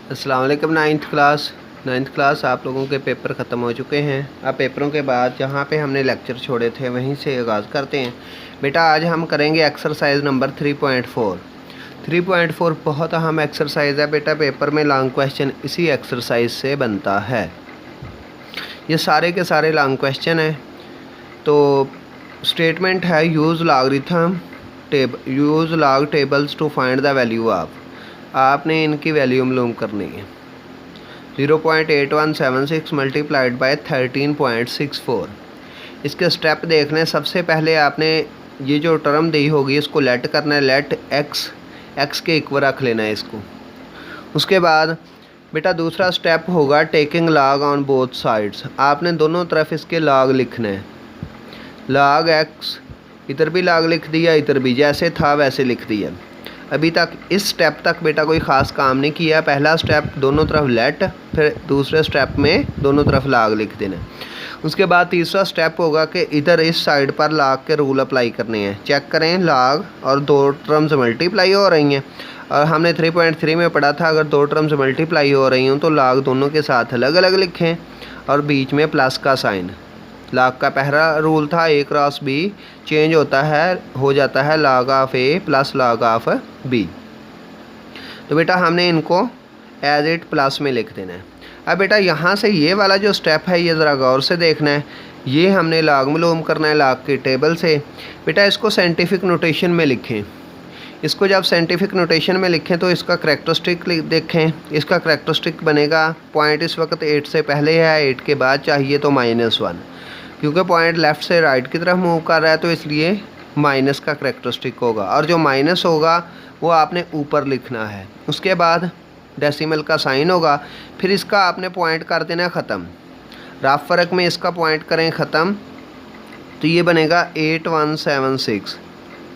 अस्सलाम वालेकुम। Ninth class आप लोगों के पेपर ख़त्म हो चुके हैं। अब पेपरों के बाद जहाँ पे हमने लेक्चर छोड़े थे वहीं से आगाज़ करते हैं। बेटा आज हम करेंगे एक्सरसाइज नंबर 3.4। 3.4 बहुत अहम एक्सरसाइज है बेटा, पेपर में लॉन्ग क्वेश्चन इसी एक्सरसाइज से बनता है। ये सारे के सारे लॉन्ग क्वेश्चन हैं। तो स्टेटमेंट है use log tables two find the value of. आपने इनकी वैल्यू मालूम करनी है। 0.8176 मल्टीप्लाइड बाय 13.64। इसके स्टेप देखने, सबसे पहले आपने ये जो टर्म दी होगी इसको लेट करना है। लेट एक्स के इक्वल रख लेना है इसको। उसके बाद बेटा दूसरा स्टेप होगा taking log on both sides. आपने दोनों तरफ इसके लॉग लिखना है। लॉग एक्स, इधर भी लॉग लिख दिया, इधर भी, जैसे था वैसे लिख दिया। अभी तक इस स्टेप तक बेटा कोई ख़ास काम नहीं किया। पहला स्टेप दोनों तरफ लेट, फिर दूसरे स्टेप में दोनों तरफ लॉग लिख देना। उसके बाद तीसरा स्टेप होगा कि इधर इस साइड पर लॉग के रूल अप्लाई करने हैं। चेक करें लॉग और दो टर्म्स मल्टीप्लाई हो रही हैं, और हमने 3.3 में पढ़ा था अगर दो टर्म्स मल्टीप्लाई हो रही हूँ तो लॉग दोनों के साथ अलग अलग लिखें और बीच में प्लस का साइन। लॉग का पहला रूल था a क्रॉस b चेंज हो जाता है log of a plus log of b। तो बेटा हमने इनको एज इट प्लस में लिख देना है। अब बेटा यहाँ से ये वाला जो स्टेप है ये ज़रा गौर से देखना है। ये हमने लॉग मालूम करना है लॉग के टेबल से। बेटा इसको साइंटिफिक नोटेशन में लिखें। इसको जब साइंटिफिक नोटेशन में लिखें तो इसका करैक्टरिस्टिक देखें। इसका करैक्टरिस्टिक बनेगा, पॉइंट इस वक्त 8 से पहले है, 8 के बाद चाहिए तो -1, क्योंकि पॉइंट लेफ़्ट से राइट की तरफ मूव कर रहा है तो इसलिए माइनस का करैक्टरिस्टिक होगा, और जो माइनस होगा वो आपने ऊपर लिखना है। उसके बाद डेसिमल का साइन होगा, फिर इसका आपने पॉइंट कर देना ख़त्म। रफ फ़र्क में इसका पॉइंट करें ख़त्म तो ये बनेगा 8176।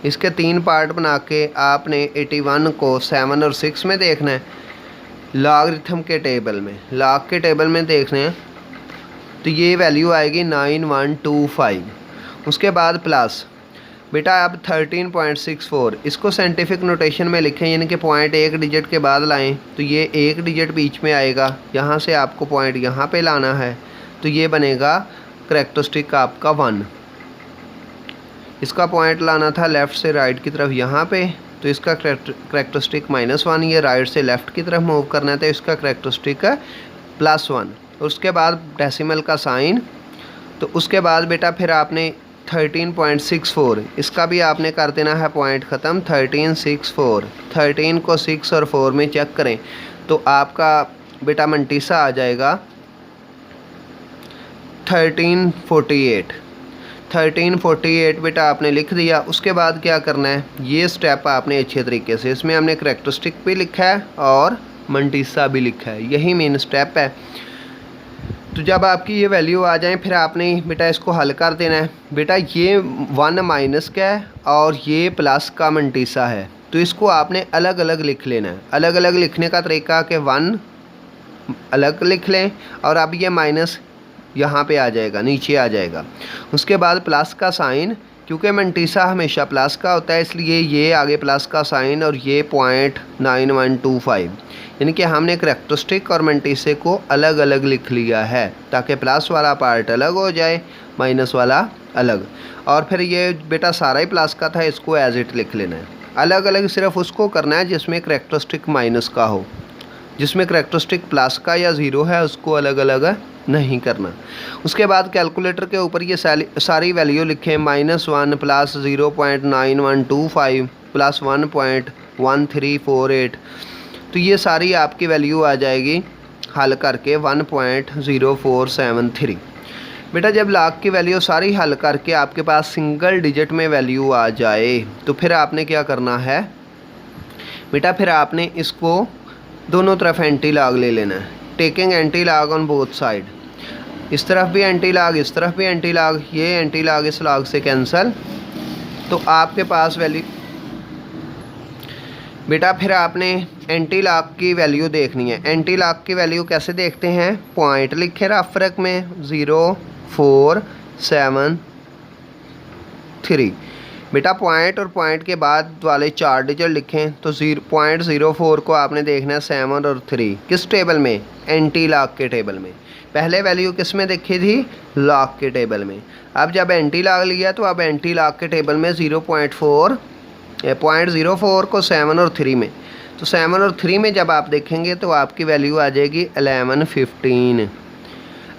इसके 3 पार्ट बना के आपने 81 को 7 और 6 में देखना है। लॉगरिथम के टेबल में, लॉग के टेबल में देखना है तो ये वैल्यू आएगी 9125। उसके बाद प्लस बेटा अब 13.64। इसको साइंटिफिक नोटेशन में लिखें, यानी कि पॉइंट एक डिजिट के बाद लाएं तो ये एक डिजिट बीच में आएगा। यहाँ से आपको पॉइंट यहाँ पे लाना है तो ये बनेगा करैक्टरिस्टिक आपका 1। इसका पॉइंट लाना था लेफ़्ट से राइट की तरफ यहाँ पे, तो इसका करैक्टरिस्टिक -1। ये राइट से लेफ़्ट की तरफ मूव करना है तो इसका करैक्टरिस्टिक +1। उसके बाद डेसिमल का साइन। तो उसके बाद बेटा फिर आपने 13.64, इसका भी आपने कर देना है पॉइंट ख़त्म। 1364, 13 को 6 और 4 में चेक करें तो आपका बेटा मंटीसा आ जाएगा 1348। 1348 बेटा आपने लिख दिया। उसके बाद क्या करना है, ये स्टेप आपने अच्छे तरीके से, इसमें हमने करैक्टरिस्टिक भी लिखा है और मंटीसा भी लिखा है, यही मेन स्टेप है। तो जब आपकी ये वैल्यू आ जाए फिर आपने बेटा इसको हल कर देना है। बेटा ये 1 माइनस का है और ये प्लस का मंटीसा है, तो इसको आपने अलग अलग लिख लेना है। अलग अलग लिखने का तरीका कि 1 अलग लिख लें और अब ये माइनस यहाँ पे आ जाएगा, नीचे आ जाएगा। उसके बाद प्लस का साइन, क्योंकि मंटीसा हमेशा प्लस का होता है इसलिए ये आगे प्लस का साइन और ये 0.9125, यानी कि हमने करैक्टरिस्टिक और मंटीसे को अलग अलग लिख लिया है ताकि प्लस वाला पार्ट अलग हो जाए, माइनस वाला अलग। और फिर ये बेटा सारा ही प्लस का था, इसको एज इट लिख लेना है। अलग अलग सिर्फ उसको करना है जिसमें करैक्टरिस्टिक माइनस का हो, जिसमें करैक्टरिस्टिक प्लस का या 0 है उसको अलग अलग नहीं करना। उसके बाद कैलकुलेटर के ऊपर ये सारी वैल्यू लिखें। -1 प्लस 0.9125 प्लस 1.1348, तो ये सारी आपकी वैल्यू आ जाएगी हल करके 1.0473। बेटा जब लॉग की वैल्यू सारी हल करके आपके पास सिंगल डिजिट में वैल्यू आ जाए तो फिर आपने क्या करना है बेटा, फिर आपने इसको दोनों तरफ एंटी लॉग ले लेना है। Taking anti log on both side, इस तरफ भी एंटी लॉग, इस तरफ भी एंटी लॉग, ये एंटी लॉग इस लॉग से कैंसिल, तो आपके पास वैल्यू बेटा फिर आपने एंटी लॉग की वैल्यू देखनी है। एंटी लॉग की वैल्यू कैसे देखते हैं, पॉइंट लिखे रफ फ़र्क में 047 3। बेटा पॉइंट और पॉइंट के बाद वाले 4 डिजिट लिखें तो 0.04 को आपने देखना है 7 और 3 किस टेबल में, एंटी लॉग के टेबल में। पहले वैल्यू किस में देखी थी, लॉग के टेबल में। अब जब एंटी लॉग लिया तो अब एंटी लॉग के टेबल में 0.04 को 7 और 3 में, तो 7 और 3 में जब आप देखेंगे तो आपकी वैल्यू आ जाएगी 1115।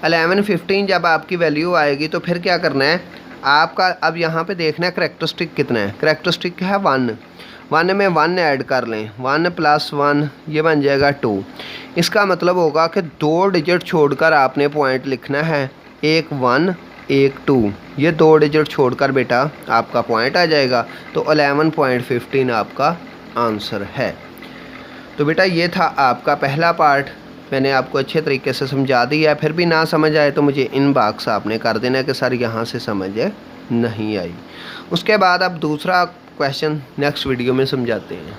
1115 जब आपकी वैल्यू आएगी तो फिर क्या करना है आपका, अब यहाँ पे देखना है करैक्टरिस्टिक कितना है। करैक्टरिस्टिक है 1 में 1 ऐड कर लें, 1 + 1 ये बन जाएगा 2। इसका मतलब होगा कि 2 डिजिट छोड़कर आपने पॉइंट लिखना है, एक 1 एक 2, ये 2 डिजिट छोड़कर बेटा आपका पॉइंट आ जाएगा। तो 11.15 आपका आंसर है। तो बेटा ये था आपका पहला पार्ट, मैंने आपको अच्छे तरीके से समझा दिया। फिर भी ना समझ आए तो मुझे इनबॉक्स आपने कर देना कि सर यहाँ से समझ नहीं आई। उसके बाद अब दूसरा क्वेश्चन नेक्स्ट वीडियो में समझाते हैं।